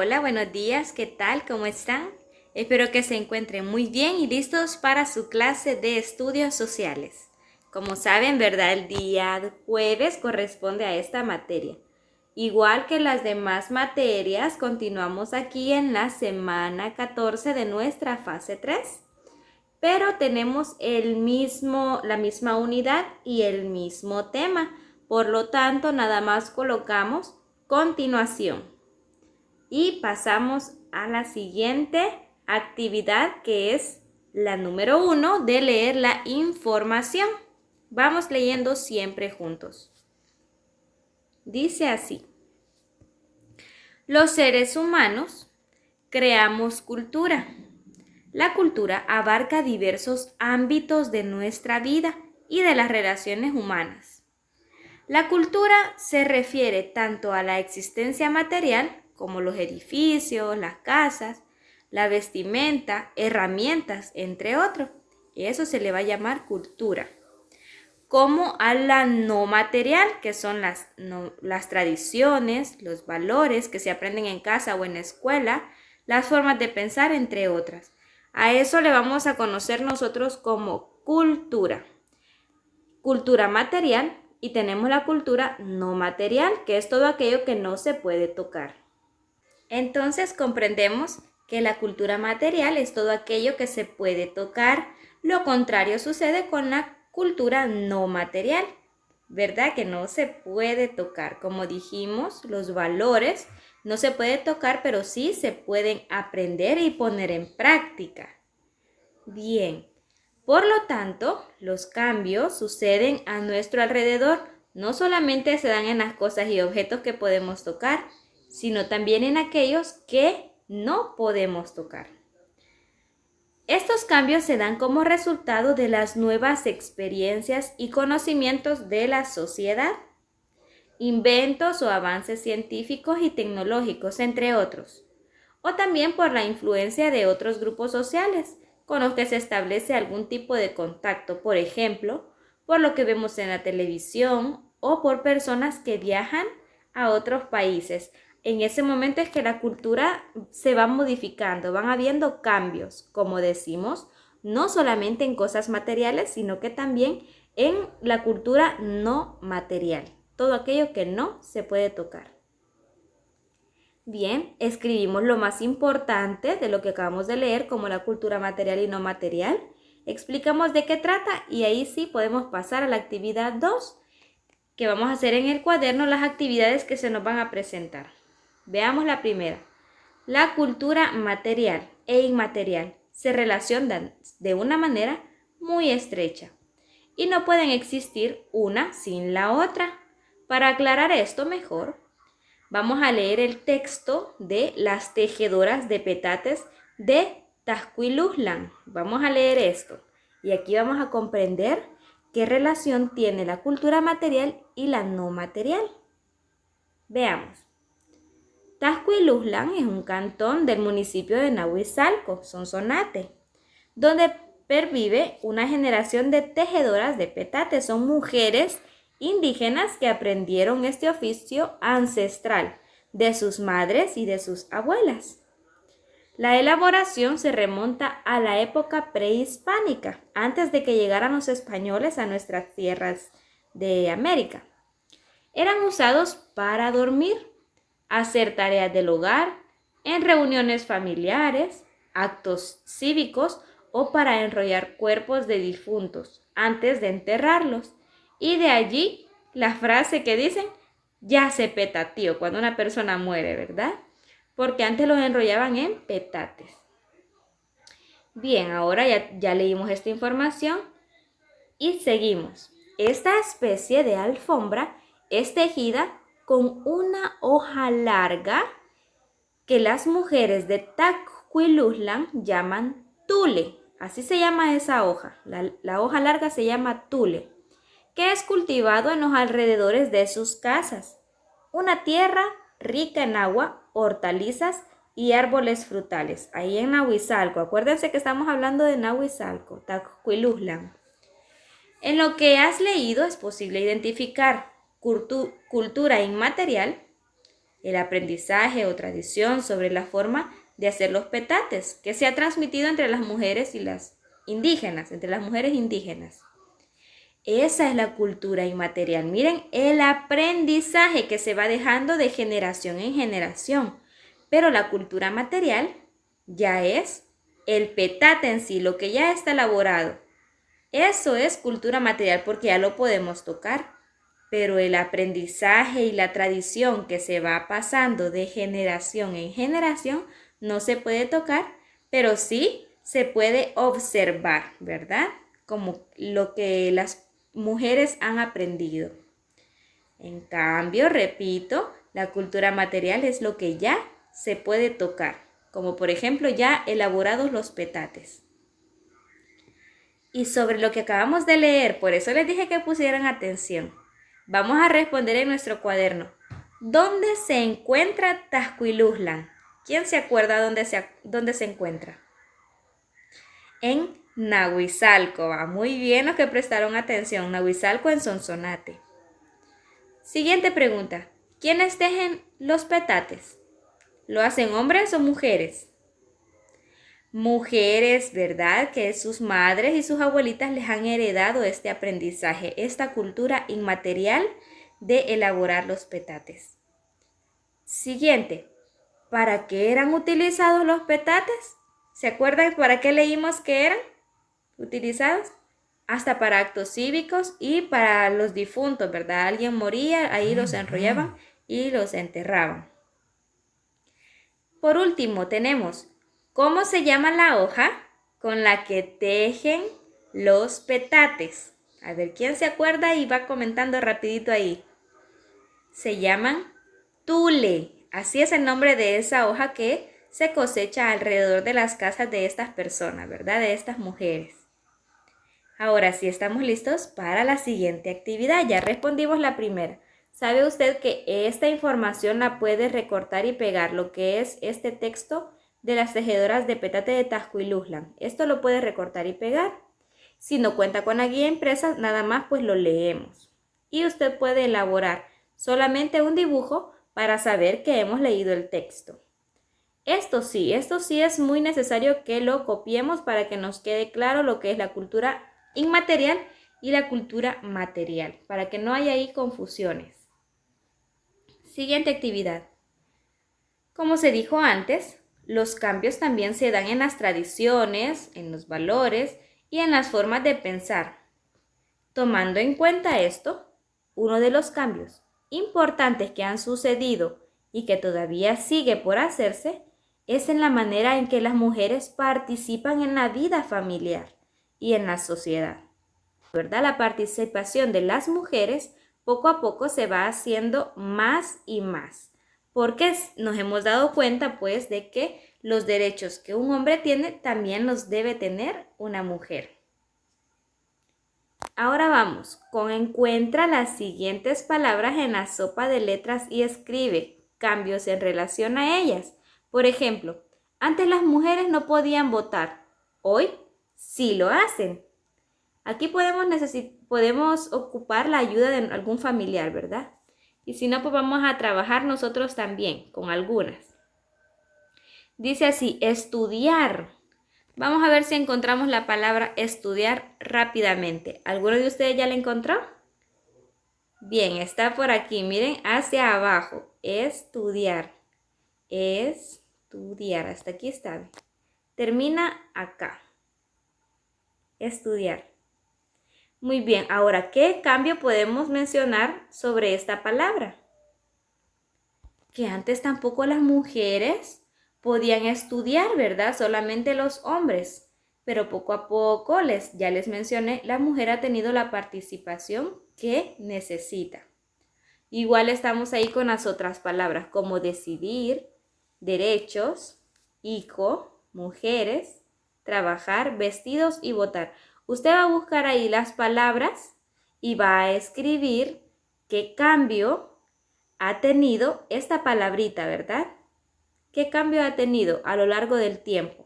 Hola, buenos días, ¿qué tal? ¿Cómo están? Espero que se encuentren muy bien y listos para su clase de estudios sociales. Como saben, ¿verdad? El día jueves corresponde a esta materia. Igual que las demás materias, continuamos aquí en la semana 14 de nuestra fase 3, pero tenemos la misma unidad y el mismo tema. Por lo tanto, nada más colocamos continuación. Y pasamos a la siguiente actividad, que es la número 1 de leer la información. Vamos leyendo siempre juntos. Dice así: los seres humanos creamos cultura. La cultura abarca diversos ámbitos de nuestra vida y de las relaciones humanas. La cultura se refiere tanto a la existencia material, como los edificios, las casas, la vestimenta, herramientas, entre otros. Eso se le va a llamar cultura. Como a la no material, que son las tradiciones, los valores que se aprenden en casa o en la escuela, las formas de pensar, entre otras. A eso le vamos a conocer nosotros como cultura. Cultura material, y tenemos la cultura no material, que es todo aquello que no se puede tocar. Entonces comprendemos que la cultura material es todo aquello que se puede tocar. Lo contrario sucede con la cultura no material, ¿verdad? Que no se puede tocar. Como dijimos, los valores no se pueden tocar, pero sí se pueden aprender y poner en práctica. Bien. Por lo tanto, los cambios suceden a nuestro alrededor. No solamente se dan en las cosas y objetos que podemos tocar, sino también en aquellos que no podemos tocar. Estos cambios se dan como resultado de las nuevas experiencias y conocimientos de la sociedad, inventos o avances científicos y tecnológicos, entre otros, o también por la influencia de otros grupos sociales con los que se establece algún tipo de contacto, por ejemplo, por lo que vemos en la televisión o por personas que viajan a otros países. En ese momento es que la cultura se va modificando, van habiendo cambios, como decimos, no solamente en cosas materiales, sino que también en la cultura no material, todo aquello que no se puede tocar. Bien, escribimos lo más importante de lo que acabamos de leer, como la cultura material y no material. Explicamos de qué trata y ahí sí podemos pasar a la actividad 2, que vamos a hacer en el cuaderno las actividades que se nos van a presentar. Veamos la primera. La cultura material e inmaterial se relacionan de una manera muy estrecha y no pueden existir una sin la otra. Para aclarar esto mejor, vamos a leer el texto de Las tejedoras de petates de Tazquiluhlan. Vamos a leer esto y aquí vamos a comprender qué relación tiene la cultura material y la no material. Veamos. Tazquiluhlan es un cantón del municipio de Nahuizalco, Sonsonate, donde pervive una generación de tejedoras de petates. Son mujeres indígenas que aprendieron este oficio ancestral de sus madres y de sus abuelas. La elaboración se remonta a la época prehispánica, antes de que llegaran los españoles a nuestras tierras de América. Eran usados para dormir, hacer tareas del hogar, en reuniones familiares, actos cívicos o para enrollar cuerpos de difuntos antes de enterrarlos. Y de allí la frase que dicen, ya se petateó, cuando una persona muere, ¿verdad? Porque antes los enrollaban en petates. Bien, ahora ya leímos esta información y seguimos. Esta especie de alfombra es tejida con una hoja larga que las mujeres de Tazquiluhlan llaman tule. Así se llama esa hoja. La hoja larga se llama tule, que es cultivado en los alrededores de sus casas. Una tierra rica en agua, hortalizas y árboles frutales. Ahí en Nahuizalco. Acuérdense que estamos hablando de Nahuizalco, Tazquiluhlan. En lo que has leído es posible identificar cultura inmaterial, el aprendizaje o tradición sobre la forma de hacer los petates, que se ha transmitido entre las mujeres y las indígenas, entre las mujeres indígenas. Esa es la cultura inmaterial. Miren, el aprendizaje que se va dejando de generación en generación. Pero la cultura material ya es el petate en sí, lo que ya está elaborado. Eso es cultura material porque ya lo podemos tocar. Pero el aprendizaje y la tradición que se va pasando de generación en generación no se puede tocar, pero sí se puede observar, ¿verdad? Como lo que las mujeres han aprendido. En cambio, repito, la cultura material es lo que ya se puede tocar, como por ejemplo ya elaborados los petates. Y sobre lo que acabamos de leer, por eso les dije que pusieran atención. Vamos a responder en nuestro cuaderno. ¿Dónde se encuentra Tazcuilujlan? ¿Quién se acuerda dónde se encuentra? En Nahuizalco. Muy bien los que prestaron atención. Nahuizalco en Sonsonate. Siguiente pregunta. ¿Quiénes tejen los petates? ¿Lo hacen hombres o mujeres? Mujeres, ¿verdad? Que sus madres y sus abuelitas les han heredado este aprendizaje, esta cultura inmaterial de elaborar los petates. Siguiente, ¿para qué eran utilizados los petates? ¿Se acuerdan para qué leímos que eran utilizados? Hasta para actos cívicos y para los difuntos, ¿verdad? Alguien moría, ahí los enrollaban y los enterraban. Por último, tenemos, ¿cómo se llama la hoja con la que tejen los petates? A ver, ¿quién se acuerda y va comentando rapidito ahí? Se llaman tule. Así es el nombre de esa hoja que se cosecha alrededor de las casas de estas personas, ¿verdad? De estas mujeres. Ahora sí estamos listos para la siguiente actividad. Ya respondimos la primera. ¿Sabe usted que esta información la puede recortar y pegar? Lo que es este texto de las tejedoras de petate de Tazcuilujlan. Esto lo puede recortar y pegar. Si no cuenta con la guía impresa, nada más pues lo leemos. Y usted puede elaborar solamente un dibujo para saber que hemos leído el texto. Esto sí es muy necesario que lo copiemos para que nos quede claro lo que es la cultura inmaterial y la cultura material, para que no haya ahí confusiones. Siguiente actividad. Como se dijo antes, los cambios también se dan en las tradiciones, en los valores y en las formas de pensar. Tomando en cuenta esto, uno de los cambios importantes que han sucedido y que todavía sigue por hacerse es en la manera en que las mujeres participan en la vida familiar y en la sociedad. ¿Verdad? La participación de las mujeres poco a poco se va haciendo más y más, porque nos hemos dado cuenta pues de que los derechos que un hombre tiene también los debe tener una mujer. Ahora vamos con encuentra las siguientes palabras en la sopa de letras y escribe cambios en relación a ellas. Por ejemplo, antes las mujeres no podían votar, hoy sí lo hacen. Aquí podemos ocupar la ayuda de algún familiar, ¿verdad? Y si no, pues vamos a trabajar nosotros también con algunas. Dice así, estudiar. Vamos a ver si encontramos la palabra estudiar rápidamente. ¿Alguno de ustedes ya la encontró? Bien, está por aquí. Miren, hacia abajo. Estudiar. Estudiar. Hasta aquí está. Termina acá. Estudiar. Muy bien, ahora, ¿qué cambio podemos mencionar sobre esta palabra? Que antes tampoco las mujeres podían estudiar, ¿verdad? Solamente los hombres. Pero poco a poco, ya les mencioné, la mujer ha tenido la participación que necesita. Igual estamos ahí con las otras palabras, como decidir, derechos, hijo, mujeres, trabajar, vestidos y votar. Usted va a buscar ahí las palabras y va a escribir qué cambio ha tenido esta palabrita, ¿verdad? ¿Qué cambio ha tenido a lo largo del tiempo?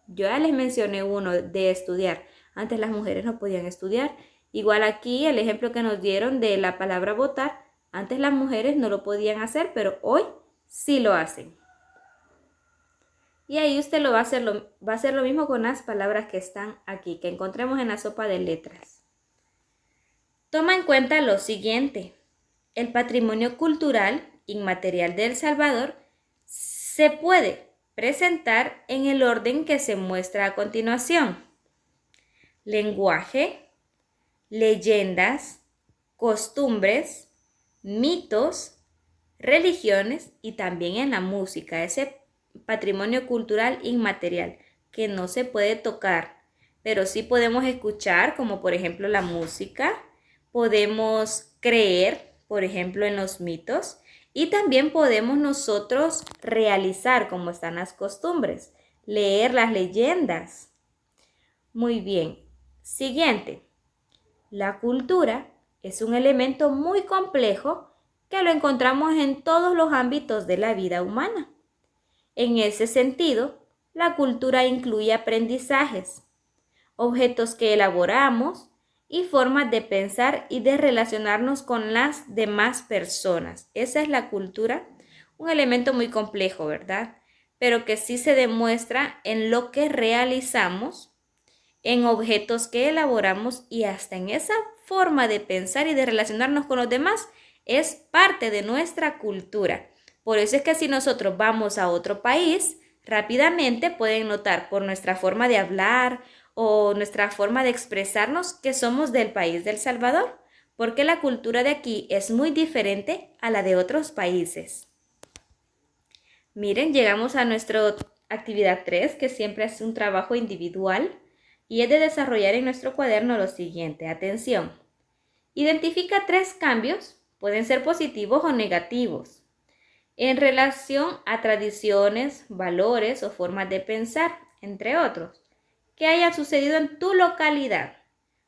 Yo ya les mencioné uno de estudiar. Antes las mujeres no podían estudiar. Igual aquí el ejemplo que nos dieron de la palabra votar, Antes las mujeres no lo podían hacer, pero hoy sí lo hacen. Y ahí usted va a hacer lo mismo con las palabras que están aquí, que encontremos en la sopa de letras. Toma en cuenta lo siguiente. El patrimonio cultural inmaterial de El Salvador se puede presentar en el orden que se muestra a continuación. Lenguaje, leyendas, costumbres, mitos, religiones y también en la música, ese patrimonio cultural inmaterial que no se puede tocar, pero sí podemos escuchar, como por ejemplo la música, podemos creer, por ejemplo, en los mitos, y también podemos nosotros realizar, como están las costumbres, leer las leyendas. Muy bien. Siguiente. La cultura es un elemento muy complejo que lo encontramos en todos los ámbitos de la vida humana. En ese sentido, la cultura incluye aprendizajes, objetos que elaboramos y formas de pensar y de relacionarnos con las demás personas. Esa es la cultura, un elemento muy complejo, ¿verdad? Pero que sí se demuestra en lo que realizamos, en objetos que elaboramos y hasta en esa forma de pensar y de relacionarnos con los demás es parte de nuestra cultura. Por eso es que si nosotros vamos a otro país, rápidamente pueden notar por nuestra forma de hablar o nuestra forma de expresarnos que somos del país de El Salvador, porque la cultura de aquí es muy diferente a la de otros países. Miren, llegamos a nuestra actividad 3, que siempre es un trabajo individual, y es de desarrollar en nuestro cuaderno lo siguiente. Atención. Identifica 3 cambios, pueden ser positivos o negativos, en relación a tradiciones, valores o formas de pensar, entre otros, que hayan sucedido en tu localidad.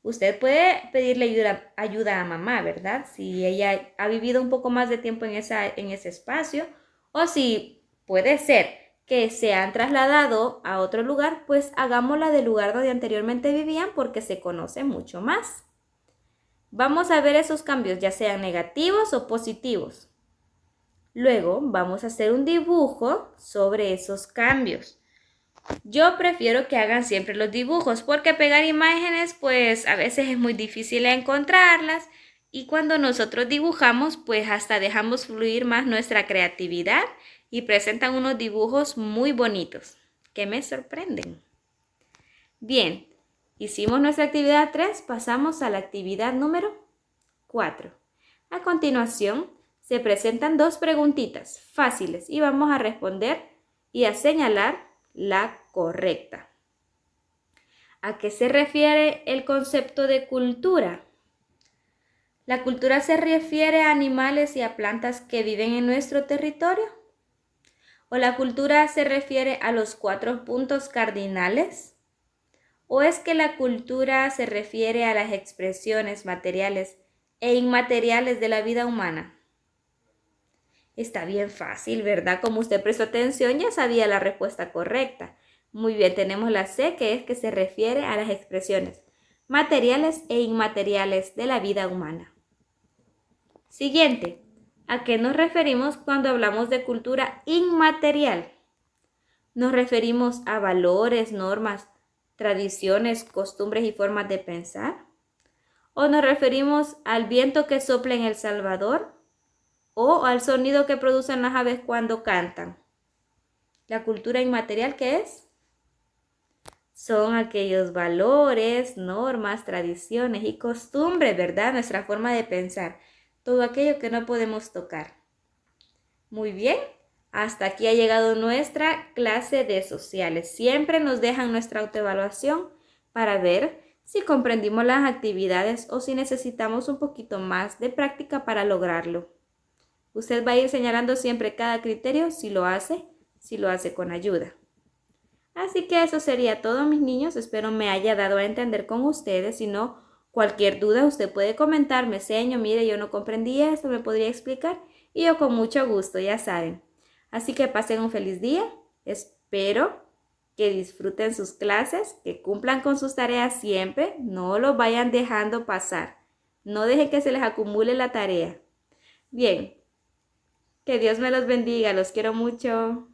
Usted puede pedirle ayuda a mamá, ¿verdad? Si ella ha vivido un poco más de tiempo en ese espacio, o si puede ser que se han trasladado a otro lugar, pues hagámosla del lugar donde anteriormente vivían porque se conoce mucho más. Vamos a ver esos cambios, ya sean negativos o positivos. Luego vamos a hacer un dibujo sobre esos cambios. Yo prefiero que hagan siempre los dibujos porque pegar imágenes pues a veces es muy difícil encontrarlas y cuando nosotros dibujamos pues hasta dejamos fluir más nuestra creatividad y presentan unos dibujos muy bonitos que me sorprenden. Bien, hicimos nuestra actividad 3, pasamos a la actividad número 4. A continuación se presentan 2 preguntitas fáciles y vamos a responder y a señalar la correcta. ¿A qué se refiere el concepto de cultura? ¿La cultura se refiere a animales y a plantas que viven en nuestro territorio? ¿O la cultura se refiere a los 4 puntos cardinales? ¿O es que la cultura se refiere a las expresiones materiales e inmateriales de la vida humana? Está bien fácil, ¿verdad? Como usted prestó atención, ya sabía la respuesta correcta. Muy bien, tenemos la C, que es que se refiere a las expresiones materiales e inmateriales de la vida humana. Siguiente, ¿a qué nos referimos cuando hablamos de cultura inmaterial? ¿Nos referimos a valores, normas, tradiciones, costumbres y formas de pensar? ¿O nos referimos al viento que sopla en El Salvador? ¿O al sonido que producen las aves cuando cantan? ¿La cultura inmaterial qué es? Son aquellos valores, normas, tradiciones y costumbres, ¿verdad? Nuestra forma de pensar. Todo aquello que no podemos tocar. Muy bien, hasta aquí ha llegado nuestra clase de sociales. Siempre nos dejan nuestra autoevaluación para ver si comprendimos las actividades o si necesitamos un poquito más de práctica para lograrlo. Usted va a ir señalando siempre cada criterio si lo hace con ayuda. Así que eso sería todo, mis niños. Espero me haya dado a entender con ustedes. Si no, cualquier duda usted puede comentarme. Señor, mire, yo no comprendí esto, ¿me podría explicar? Y yo con mucho gusto, ya saben. Así que pasen un feliz día. Espero que disfruten sus clases, que cumplan con sus tareas siempre. No lo vayan dejando pasar. No dejen que se les acumule la tarea. Bien, que Dios me los bendiga, los quiero mucho.